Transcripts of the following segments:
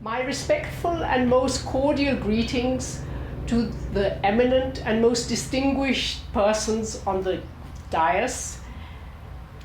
My respectful and most cordial greetings to the eminent and most distinguished persons on the dais.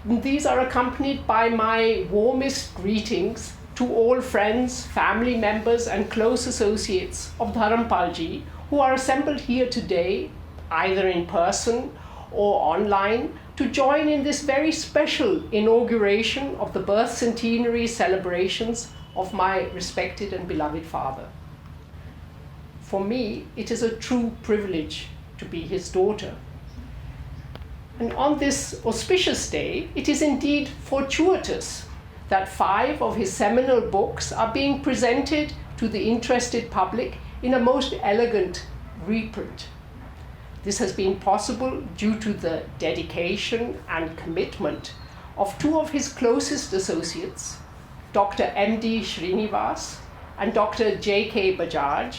These are accompanied by my warmest greetings to all friends, family members, and close associates of Dharampalji who are assembled here today, either in person or online, to join in this very special inauguration of the birth centenary celebrations of my respected and beloved father. For me, it is a true privilege to be his daughter. And on this auspicious day, it is indeed fortuitous that 5 of his seminal books are being presented to the interested public in a most elegant reprint. This has been possible due to the dedication and commitment of 2 of his closest associates, Dr. M.D. Srinivas and Dr. J.K. Bajaj,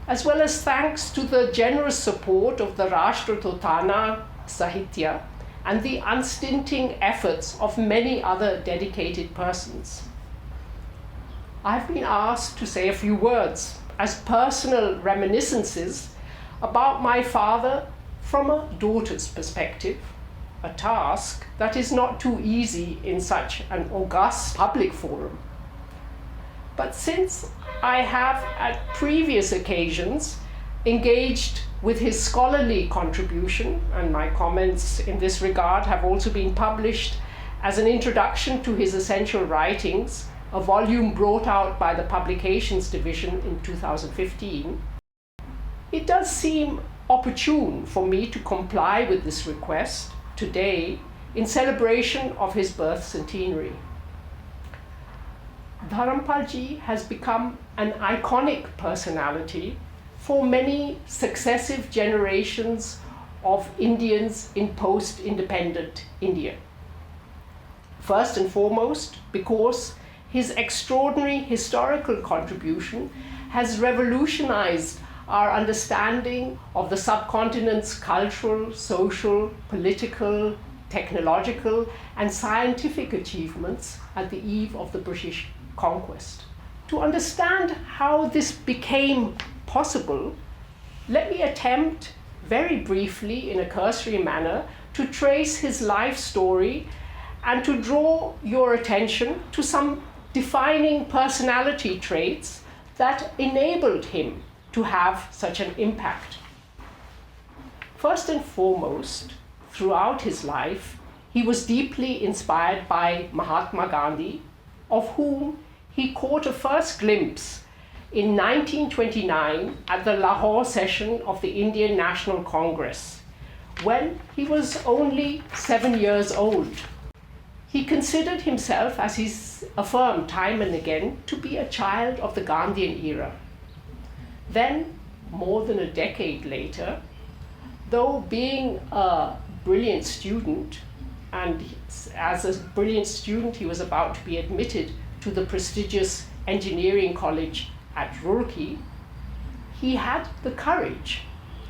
as well as thanks to the generous support of the Rashtrotthana Sahitya and the unstinting efforts of many other dedicated persons. I've been asked to say a few words as personal reminiscences about my father from a daughter's perspective, a task that is not too easy in such an august public forum. But since I have at previous occasions engaged with his scholarly contribution, and my comments in this regard have also been published as an introduction to his essential writings, a volume brought out by the Publications Division in 2015, it does seem opportune for me to comply with this request today in celebration of his birth centenary. Dharampalji has become an iconic personality for many successive generations of Indians in post-independent India. First and foremost, because his extraordinary historical contribution has revolutionized our understanding of the subcontinent's cultural, social, political, technological, and scientific achievements at the eve of the British conquest. To understand how this became possible, let me attempt very briefly, in a cursory manner, to trace his life story and to draw your attention to some defining personality traits that enabled him to have such an impact. First and foremost, throughout his life, he was deeply inspired by Mahatma Gandhi, of whom he caught a first glimpse in 1929 at the Lahore session of the Indian National Congress, when he was only 7 years old. He considered himself, as he's affirmed time and again, to be a child of the Gandhian era. Then, more than a decade later, though being a brilliant student, and as a brilliant student he was about to be admitted to the prestigious engineering college at Roorkee, he had the courage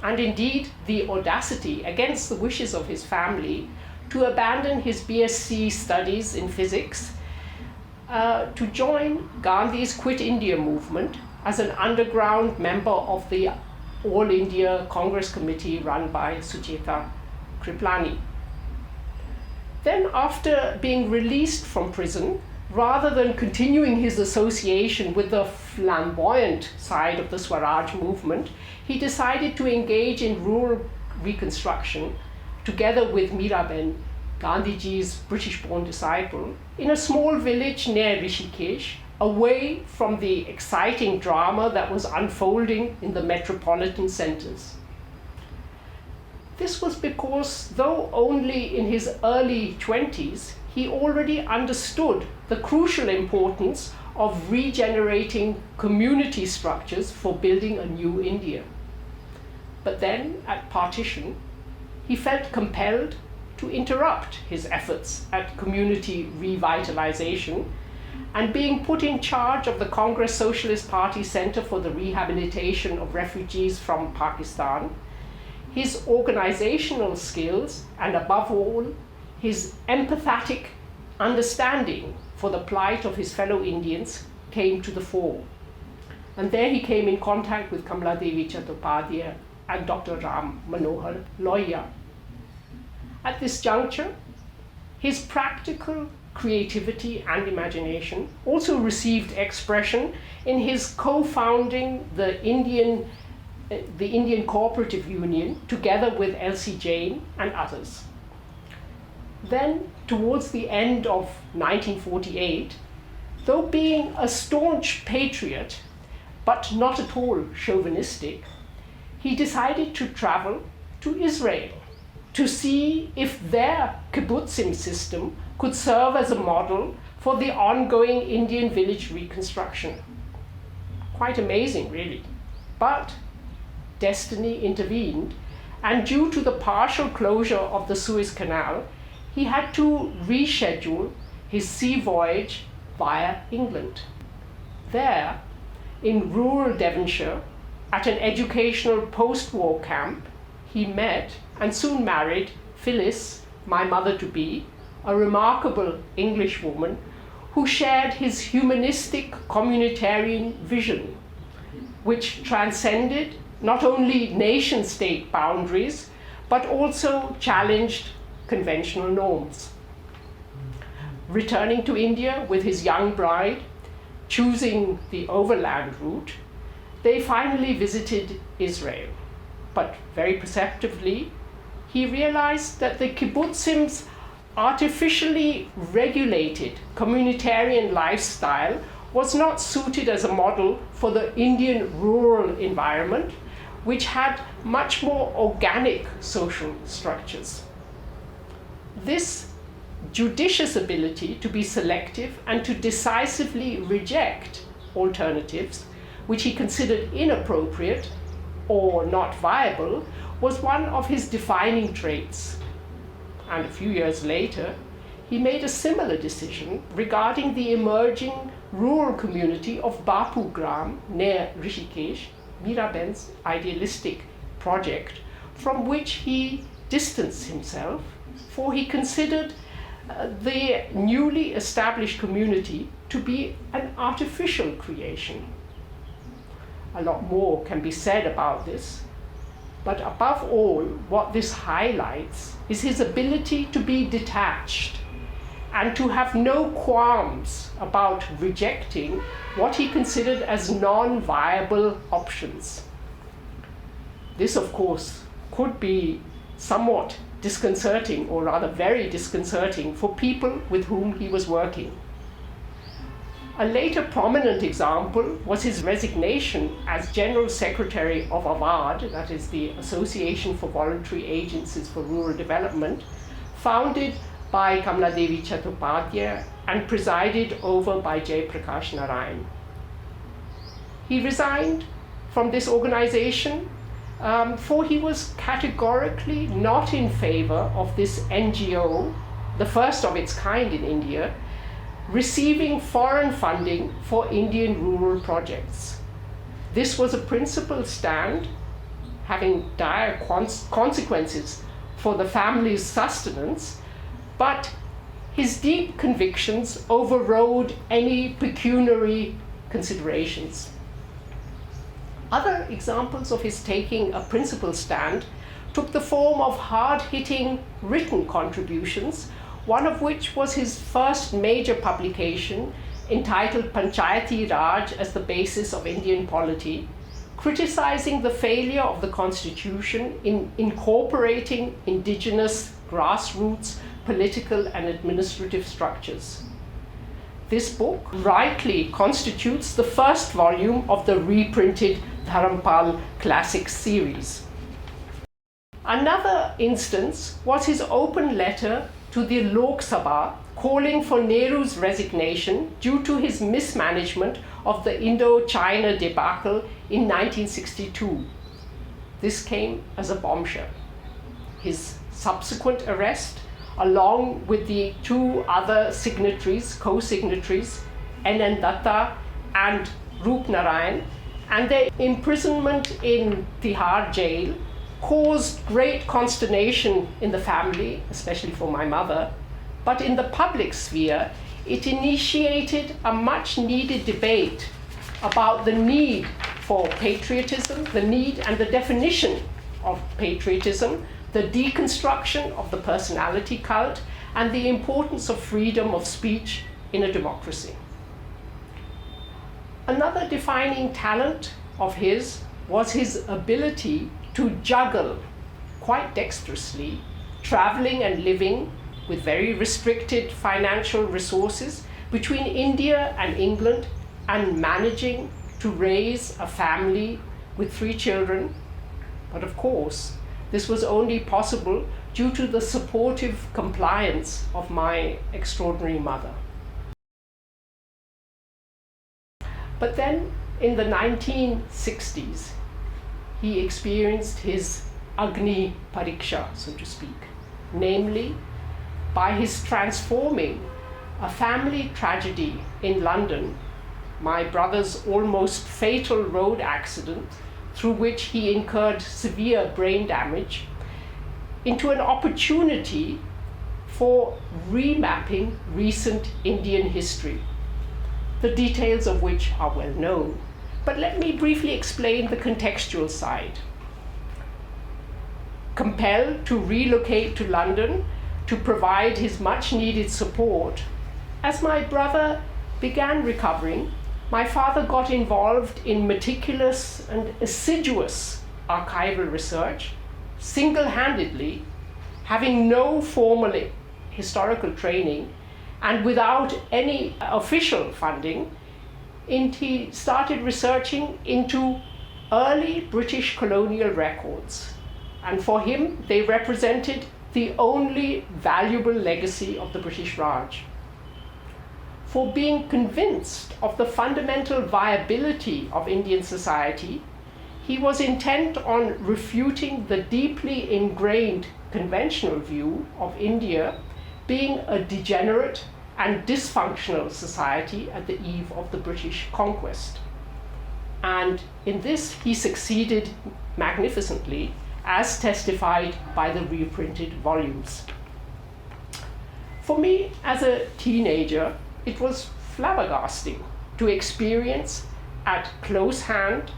and indeed the audacity, against the wishes of his family, to abandon his BSc studies in physics to join Gandhi's Quit India movement as an underground member of the All India Congress Committee run by Sucheta Kriplani. Then, after being released from prison, rather than continuing his association with the flamboyant side of the Swaraj movement, he decided to engage in rural reconstruction together with Miraben, Gandhiji's British-born disciple, in a small village near Rishikesh, away from the exciting drama that was unfolding in the metropolitan centers. This was because, though only in his early 20s, he already understood the crucial importance of regenerating community structures for building a new India. But then, at partition, he felt compelled to interrupt his efforts at community revitalization, and being put in charge of the Congress Socialist Party Center for the Rehabilitation of Refugees from Pakistan, his organizational skills, and above all, his empathetic understanding for the plight of his fellow Indians came to the fore. And there he came in contact with Kamaladevi Chattopadhyay and Dr. Ram Manohar Lohia. At this juncture, his practical creativity and imagination also received expression in his co-founding the Indian Cooperative Union together with L.C. Jain and others. Then, towards the end of 1948, though being a staunch patriot, but not at all chauvinistic, he decided to travel to Israel to see if their kibbutzim system could serve as a model for the ongoing Indian village reconstruction. Quite amazing, really. But destiny intervened, and due to the partial closure of the Suez Canal, he had to reschedule his sea voyage via England. There, in rural Devonshire, at an educational post-war camp, he met and soon married Phyllis, my mother-to-be, a remarkable English woman who shared his humanistic communitarian vision, which transcended not only nation-state boundaries, but also challenged conventional norms. Returning to India with his young bride, choosing the overland route, they finally visited Israel. But very perceptively, he realized that the kibbutzim's artificially regulated communitarian lifestyle was not suited as a model for the Indian rural environment, which had much more organic social structures. This judicious ability to be selective and to decisively reject alternatives which he considered inappropriate or not viable was one of his defining traits. And a few years later, he made a similar decision regarding the emerging rural community of Bapu Gram near Rishikesh, Miraben's idealistic project, from which he distanced himself, for he considered the newly established community to be an artificial creation. A lot more can be said about this, but above all, what this highlights is his ability to be detached and to have no qualms about rejecting what he considered as non-viable options. This, of course, could be somewhat disconcerting, or rather very disconcerting, for people with whom he was working. A later prominent example was his resignation as General Secretary of AVAD, that is the Association for Voluntary Agencies for Rural Development, founded by Kamaladevi Chattopadhyay and presided over by Jai Prakash Narayan. He resigned from this organization for he was categorically not in favor of this NGO, the first of its kind in India, receiving foreign funding for Indian rural projects. This was a principled stand, having dire consequences for the family's sustenance, but his deep convictions overrode any pecuniary considerations. Other examples of his taking a principled stand took the form of hard-hitting written contributions, one of which was his first major publication entitled Panchayati Raj as the Basis of Indian Polity, criticizing the failure of the Constitution in incorporating indigenous grassroots political and administrative structures. This book rightly constitutes the first volume of the reprinted Dharampal Classics Series. Another instance was his open letter to the Lok Sabha calling for Nehru's resignation due to his mismanagement of the Indo-China debacle in 1962. This came as a bombshell. His subsequent arrest, along with the two other signatories, co-signatories, N.N. Datta and Roop Narayan, and their imprisonment in Tihar jail caused great consternation in the family, especially for my mother, but in the public sphere, it initiated a much-needed debate about the need for patriotism, the need and the definition of patriotism, the deconstruction of the personality cult, and the importance of freedom of speech in a democracy. Another defining talent of his was his ability to juggle quite dexterously, traveling and living with very restricted financial resources between India and England, and managing to raise a family with 3 children. But of course, this was only possible due to the supportive compliance of my extraordinary mother. But then in the 1960s, he experienced his Agni Pariksha, so to speak, namely by his transforming a family tragedy in London, my brother's almost fatal road accident, through which he incurred severe brain damage, into an opportunity for remapping recent Indian history, the details of which are well known. But let me briefly explain the contextual side. Compelled to relocate to London to provide his much needed support, as my brother began recovering, my father got involved in meticulous and assiduous archival research, single-handedly, having no formal historical training and without any official funding. And he started researching into early British colonial records. And for him, they represented the only valuable legacy of the British Raj. For being convinced of the fundamental viability of Indian society, he was intent on refuting the deeply ingrained conventional view of India being a degenerate and dysfunctional society at the eve of the British conquest. And in this, he succeeded magnificently, as testified by the reprinted volumes. For me, as a teenager, it was flabbergasting to experience at close hand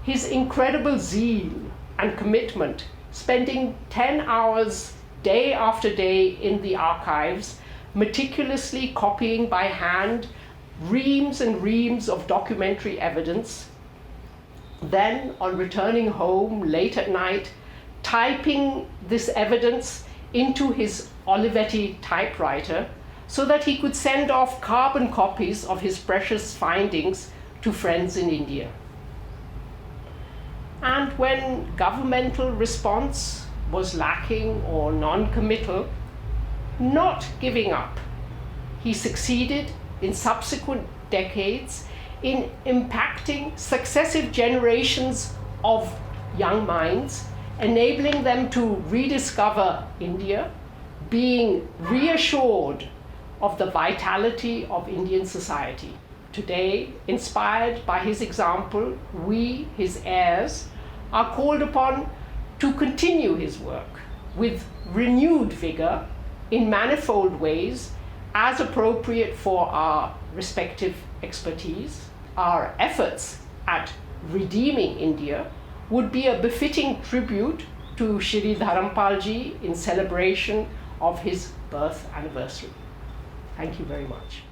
his incredible zeal and commitment, spending 10 hours day after day in the archives, meticulously copying by hand reams and reams of documentary evidence. Then, on returning home late at night, typing this evidence into his Olivetti typewriter so that he could send off carbon copies of his precious findings to friends in India. And when governmental response was lacking or non-committal, not giving up, he succeeded in subsequent decades in impacting successive generations of young minds, enabling them to rediscover India, being reassured of the vitality of Indian society. Today, inspired by his example, we, his heirs, are called upon to continue his work with renewed vigor in manifold ways, as appropriate for our respective expertise. Our efforts at redeeming India would be a befitting tribute to Shri Dharampalji in celebration of his birth anniversary. Thank you very much.